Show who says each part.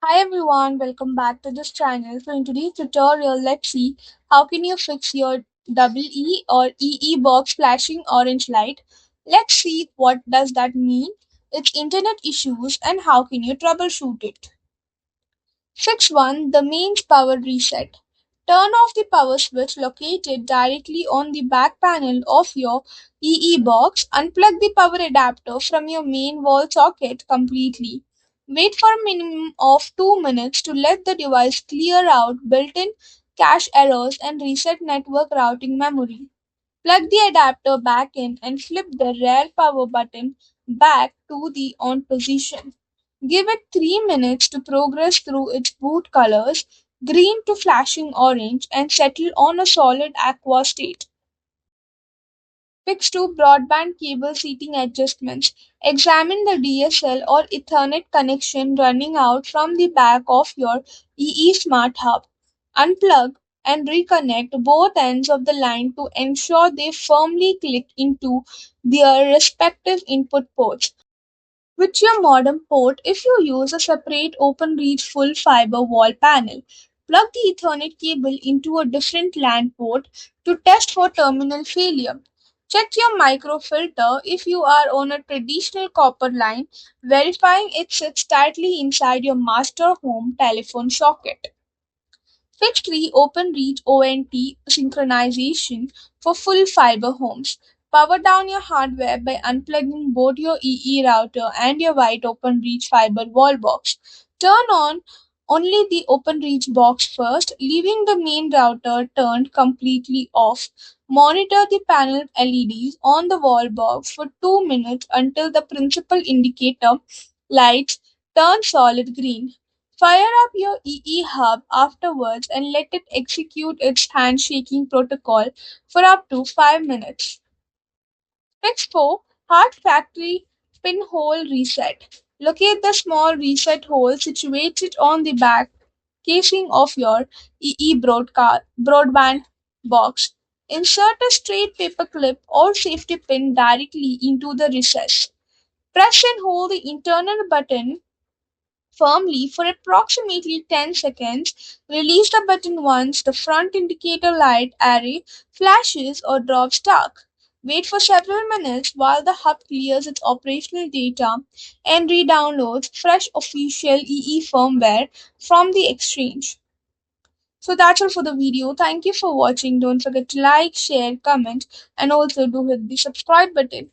Speaker 1: Hi everyone, welcome back to this channel. So in today's tutorial, let's see how can you fix your EE or EE box flashing orange light. Let's see what does that mean, its internet issues and how can you troubleshoot it. Fix 1. The mains power reset. Turn off the power switch located directly on the back panel of your EE box. Unplug the power adapter from your main wall socket completely. Wait for a minimum of 2 minutes to let the device clear out built-in cache errors and reset network routing memory. Plug the adapter back in and flip the rear power button back to the on position. Give it 3 minutes to progress through its boot colors, green to flashing orange, and settle on a solid aqua state. Fix 2 broadband cable seating adjustments. Examine the DSL or Ethernet connection running out from the back of your EE Smart Hub. Unplug and reconnect both ends of the line to ensure they firmly click into their respective input ports. With your modem port, if you use a separate OpenReach full fiber wall panel, plug the Ethernet cable into a different LAN port to test for terminal failure. Check your microfilter if you are on a traditional copper line, verifying it sits tightly inside your master home telephone socket. Fix 3 OpenReach ONT synchronization for full fiber homes. Power down your hardware by unplugging both your EE router and your white OpenReach fiber wall box. Turn on only the OpenReach box first, leaving the main router turned completely off. Monitor the panel LEDs on the wall box for 2 minutes until the principal indicator lights turn solid green. Fire up your EE hub afterwards and let it execute its handshaking protocol for up to 5 minutes. Fix 4. Hard factory pinhole reset. Locate the small reset hole situated on the back casing of your broadband box. Insert a straight paper clip or safety pin directly into the recess. Press and hold the internal button firmly for approximately 10 seconds. Release the button once the front indicator light array flashes or drops dark. Wait for several minutes while the hub clears its operational data and re-downloads fresh official EE firmware from the exchange. So that's all for the video. Thank you for watching. Don't forget to like, share, comment, and also do hit the subscribe button.